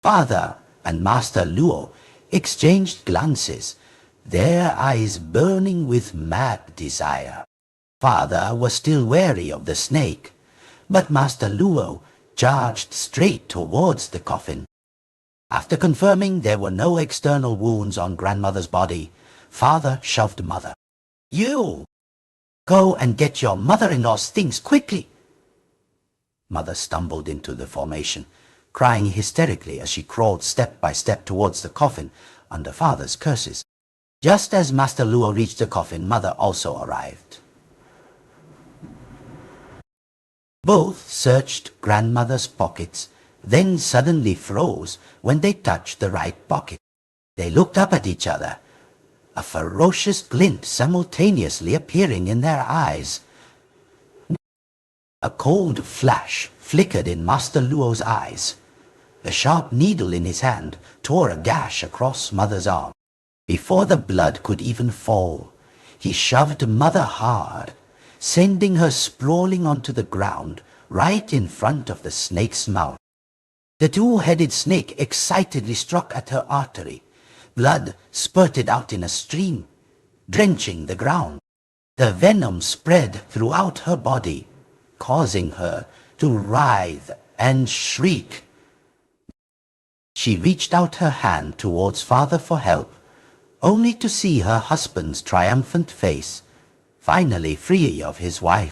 Father and Master Luo exchanged glances, their eyes burning with mad desire. Father was still wary of the snake, but Master Luo charged straight towards the coffin. After confirming there were no external wounds on grandmother's body, Father shoved Mother. You! Go and get your mother-in-law's things quickly! Mother stumbled into the formation, crying hysterically as she crawled step by step towards the coffin under Father's curses. Just as Master Luo reached the coffin, Mother also arrived. Both searched grandmother's pockets, then suddenly froze when they touched the right pocket. They looked up at each other, a ferocious glint simultaneously appearing in their eyes. A cold flash flickered in Master Luo's eyes. The sharp needle in his hand tore a gash across Mother's arm. Before the blood could even fall, he shoved Mother hard, sending her sprawling onto the ground right in front of the snake's mouth. The 2-headed snake excitedly struck at her artery. Blood spurted out in a stream, drenching the ground. The venom spread throughout her body, causing her to writhe and shriek. She reached out her hand towards Father for help, only to see her husband's triumphant face, finally free of his wife.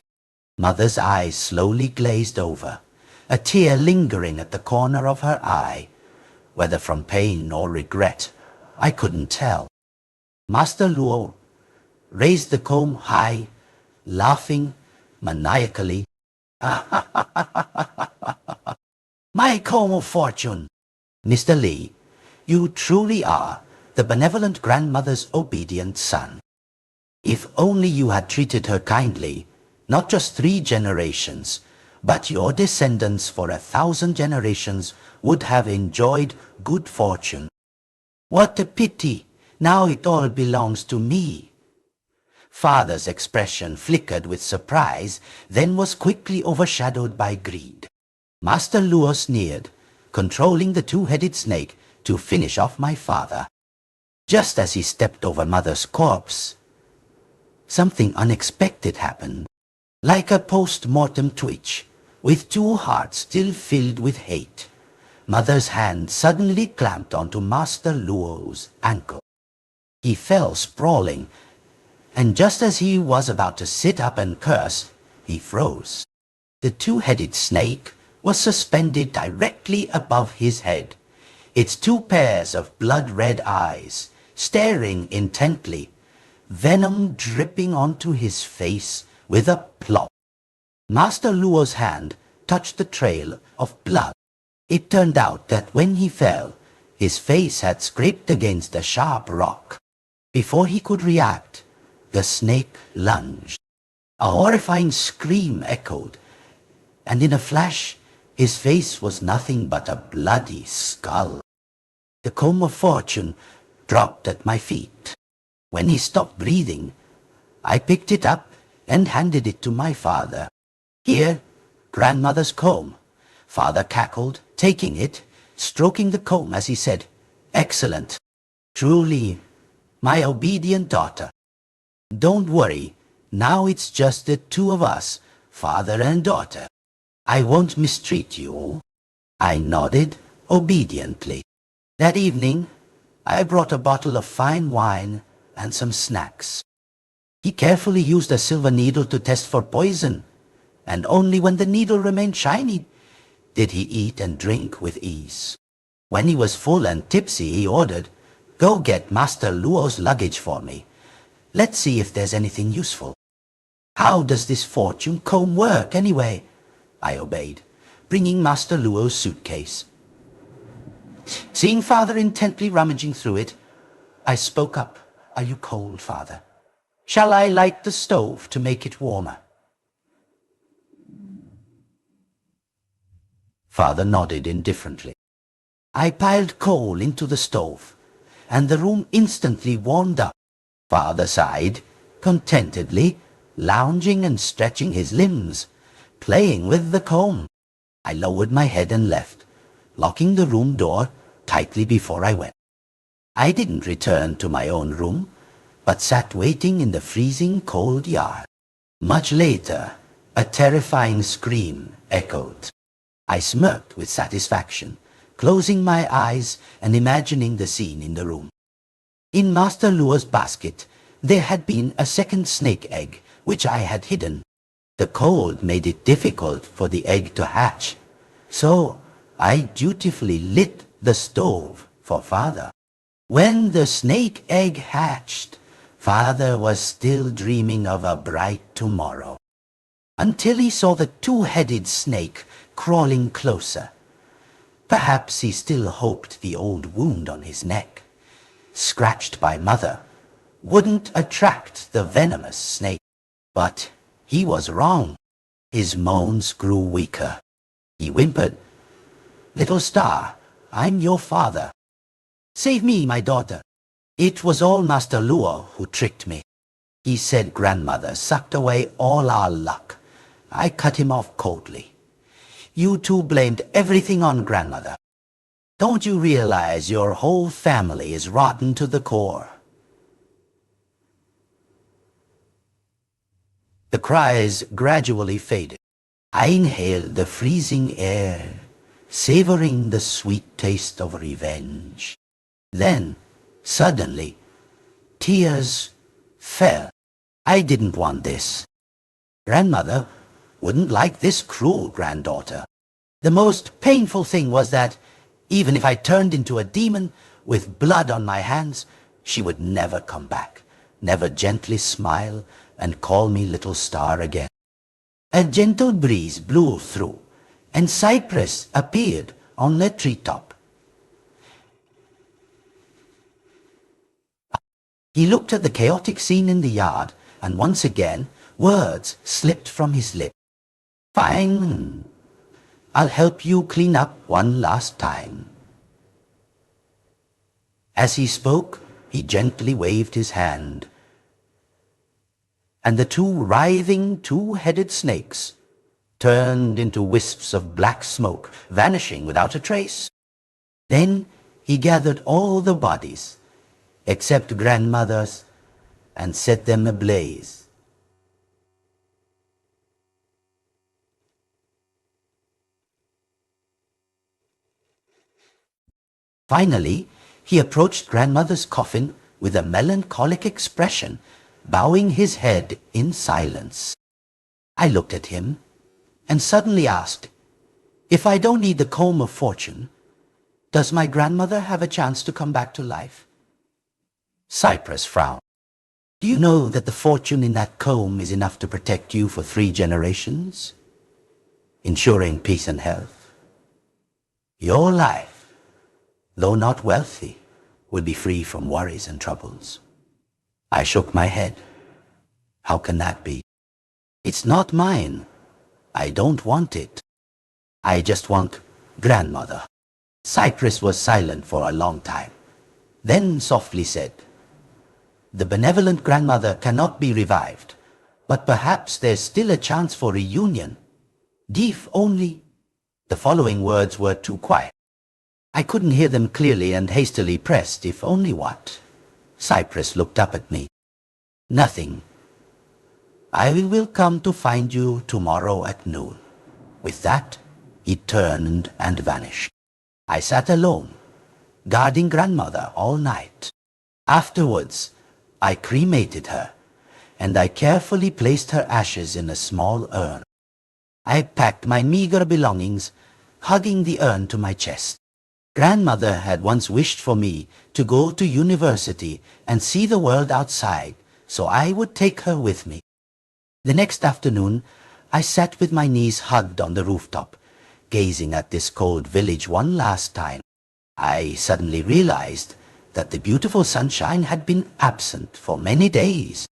Mother's eyes slowly glazed over, a tear lingering at the corner of her eye. Whether from pain or regret, I couldn't tell. Master Luo raised the comb high, laughing maniacally. My comb of fortune! Mr. Li, you truly are the benevolent grandmother's obedient son. If only you had treated her kindly, not just 3 generations, but your descendants for 1,000 generations would have enjoyed good fortune. What a pity! Now it all belongs to me. Father's expression flickered with surprise, then was quickly overshadowed by greed. Master Luo sneered, controlling the 2-headed snake to finish off my father. Just as he stepped over Mother's corpse, something unexpected happened. Like a post-mortem twitch, with 2 hearts still filled with hate, Mother's hand suddenly clamped onto Master Luo's ankle. He fell sprawling, and just as he was about to sit up and curse, he froze. The 2-headed snake was suspended directly above his head, its 2 pairs of blood-red eyes staring intently, venom dripping onto his face with a plop. Master Luo's hand touched the trail of blood. It turned out that when he fell, his face had scraped against a sharp rock. Before he could react, the snake lunged. A horrifying scream echoed, and in a flash, his face was nothing but a bloody skull. The comb of fortune dropped at my feet. When he stopped breathing, I picked it up and handed it to my father. Here, grandmother's comb. Father cackled, taking it, stroking the comb as he said, "Excellent. Truly, my obedient daughter. Don't worry, now it's just the 2 of us, father and daughter. I won't mistreat you." I nodded obediently. That evening, I brought a bottle of fine wine and some snacks. He carefully used a silver needle to test for poison, and only when the needle remained shiny did he eat and drink with ease. When he was full and tipsy, he ordered, "Go get Master Luo's luggage for me. Let's see if there's anything useful." "How does this fortune comb work, anyway?" I obeyed, bringing Master Luo's suitcase. Seeing Father intently rummaging through it, I spoke up. "Are you cold, Father? Shall I light the stove to make it warmer?" Father nodded indifferently. I piled coal into the stove, and the room instantly warmed up. Father sighed, contentedly, lounging and stretching his limbs, playing with the comb. I lowered my head and left, locking the room door tightly before I went. I didn't return to my own room, but sat waiting in the freezing cold yard. Much later, a terrifying scream echoed. I smirked with satisfaction, closing my eyes and imagining the scene in the room. In Master Luo's basket, there had been a second snake egg, which I had hidden. The cold made it difficult for the egg to hatch, so I dutifully lit the stove for Father. When the snake egg hatched, Father was still dreaming of a bright tomorrow, until he saw the 2-headed snake crawling closer. Perhaps he still hoped the old wound on his neck, scratched by Mother, wouldn't attract the venomous snake. But he was wrong. His moans grew weaker. He whimpered, "Little star, I'm your father. Save me, my daughter. It was all Master Luo who tricked me. He said grandmother sucked away all our luck. I cut him off coldly. You two blamed everything on grandmother. Don't you realize your whole family is rotten to the core?" The cries gradually faded. I inhaled the freezing air, savoring the sweet taste of revenge. Then, suddenly, tears fell. I didn't want this. Grandmother wouldn't like this cruel granddaughter. The most painful thing was that, even if I turned into a demon, with blood on my hands, she would never come back, never gently smile and call me little star again. A gentle breeze blew through, and Cypress appeared on the treetop. He looked at the chaotic scene in the yard, and once again words slipped from his lips. "Fine. I'll help you clean up one last time." As he spoke, he gently waved his hand, and the two writhing two-headed snakes turned into wisps of black smoke, vanishing without a trace. Then he gathered all the bodies, except grandmother's, and set them ablaze. Finally, he approached grandmother's coffin with a melancholic expression, bowing his head in silence. I looked at him and suddenly asked, "If I don't need the comb of fortune, does my grandmother have a chance to come back to life?" Cypress frowned. "Do you know that the fortune in that comb is enough to protect you for 3 generations, ensuring peace and health? Your life, though not wealthy, will be free from worries and troubles." I shook my head. "How can that be? It's not mine. I don't want it. I just want grandmother." Cypress was silent for a long time, then softly said, "The benevolent grandmother cannot be revived, but perhaps there's still a chance for reunion. If only—" The following words were too quiet. I couldn't hear them clearly and hastily pressed, "If only what?" Cypress looked up at me. "Nothing. I will come to find you tomorrow at noon." With that, he turned and vanished. I sat alone, guarding grandmother all night. Afterwards, I cremated her, and I carefully placed her ashes in a small urn. I packed my meager belongings, hugging the urn to my chest. Grandmother had once wished for me to go to university and see the world outside, so I would take her with me. The next afternoon, I sat with my knees hugged on the rooftop, gazing at this cold village one last time. I suddenly realized that the beautiful sunshine had been absent for many days.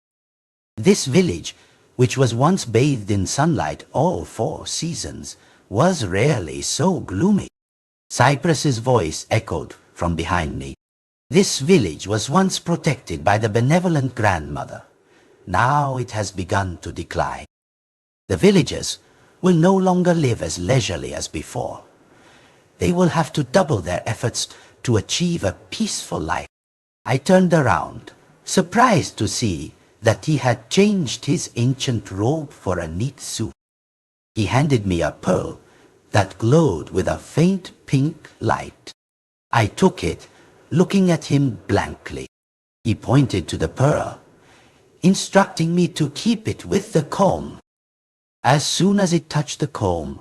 This village, which was once bathed in sunlight all 4 seasons, was rarely so gloomy. Cypress's voice echoed from behind me. "This village was once protected by the benevolent grandmother. Now it has begun to decline. The villagers will no longer live as leisurely as before. They will have to double their efforts to achieve a peaceful life." I turned around, surprised to see that he had changed his ancient robe for a neat suit. He handed me a pearl that glowed with a faint pink light. I took it, looking at him blankly. He pointed to the pearl, instructing me to keep it with the comb. As soon as it touched the comb,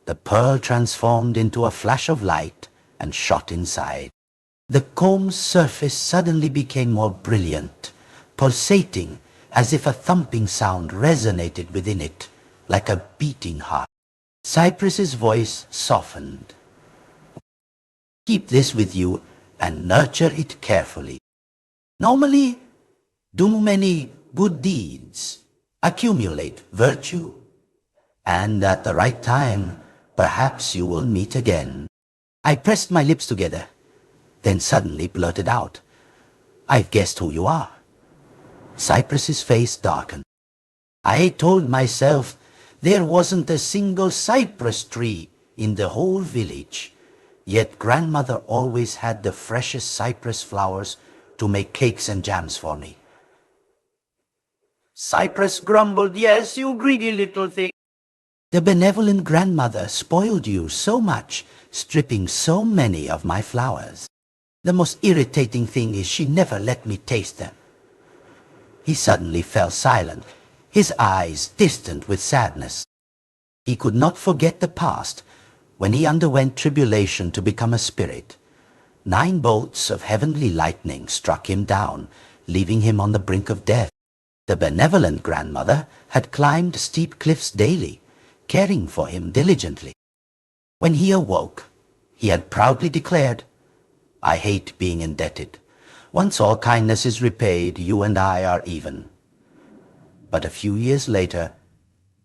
the pearl transformed into a flash of light and shot inside. The comb's surface suddenly became more brilliant, pulsating as if a thumping sound resonated within it, like a beating heart. Cypress's voice softened. "Keep this with you and nurture it carefully. Normally, do many good deeds, accumulate virtue, and at the right time, perhaps you will meet again." I pressed my lips together, then suddenly blurted out, "I've guessed who you are." Cypress's face darkened. I told myself there wasn't a single cypress tree in the whole village, yet grandmother always had the freshest cypress flowers to make cakes and jams for me. Cypress grumbled, "Yes, you greedy little thing. The benevolent grandmother spoiled you so much, stripping so many of my flowers. The most irritating thing is she never let me taste them." He suddenly fell silent, his eyes distant with sadness. He could not forget the past, when he underwent tribulation to become a spirit. 9 bolts of heavenly lightning struck him down, leaving him on the brink of death. The benevolent grandmother had climbed steep cliffs daily, caring for him diligently. When he awoke, he had proudly declared, "I hate being indebted. Once all kindness is repaid, you and I are even." But a few years later,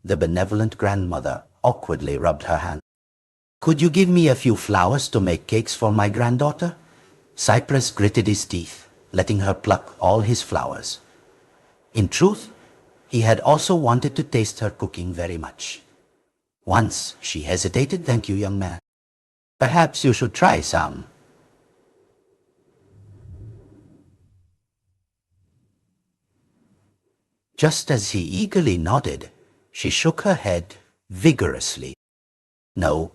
the benevolent grandmother awkwardly rubbed her hand. "Could you give me a few flowers to make cakes for my granddaughter?" Cypress gritted his teeth, letting her pluck all his flowers. In truth, he had also wanted to taste her cooking very much. Once she hesitated. "Thank you, young man. Perhaps you should try some." Just as he eagerly nodded, she shook her head vigorously. "No.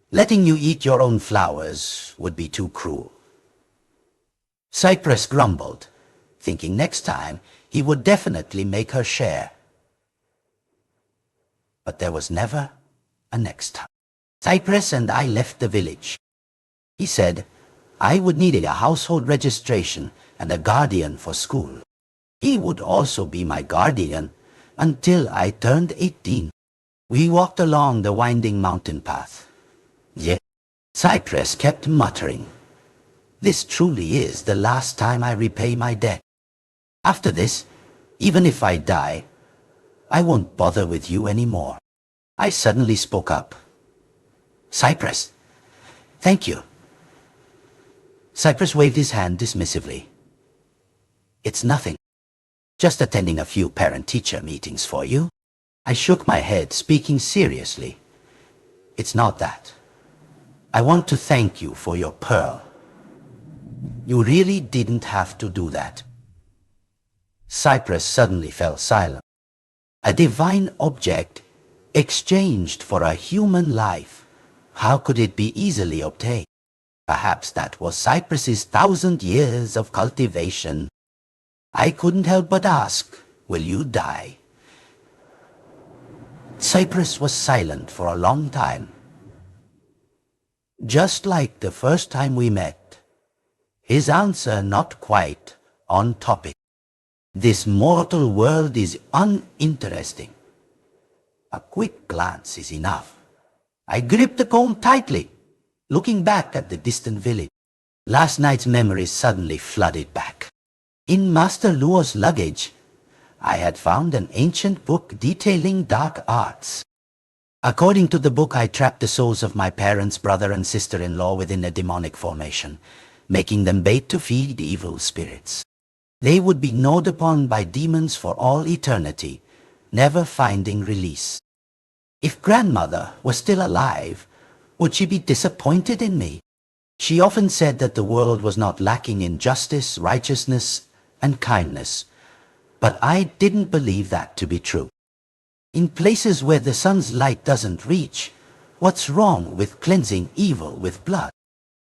Letting you eat your own flowers would be too cruel." Cypress grumbled, thinking next time he would definitely make her share. But there was never a next time. Cypress and I left the village. He said I would need a household registration and a guardian for school. He would also be my guardian until I turned 18. We walked along the winding mountain path. Yet Cypress kept muttering, "This truly is the last time I repay my debt. After this, even if I die, I won't bother with you anymore." I suddenly spoke up. "Cypress, thank you." Cypress waved his hand dismissively. "It's nothing. Just attending a few parent-teacher meetings for you." I shook my head, speaking seriously. "It's not that. I want to thank you for your pearl. You really didn't have to do that." Cypress suddenly fell silent. A divine object exchanged for a human life. How could it be easily obtained? Perhaps that was Cypress's 1,000 years of cultivation. I couldn't help but ask, "Will you die?" Cypress was silent for a long time. Just like the first time we met, his answer not quite on topic. "This mortal world is uninteresting. A quick glance is enough." I gripped the comb tightly, looking back at the distant village. Last night's memories suddenly flooded back. In Master Luo's luggage, I had found an ancient book detailing dark arts. According to the book, I trapped the souls of my parents, brother, and sister-in-law within a demonic formation, making them bait to feed evil spirits. They would be gnawed upon by demons for all eternity, never finding release. If grandmother was still alive, would she be disappointed in me? She often said that the world was not lacking in justice, righteousness, and kindness, but I didn't believe that to be true. In places where the sun's light doesn't reach, what's wrong with cleansing evil with blood?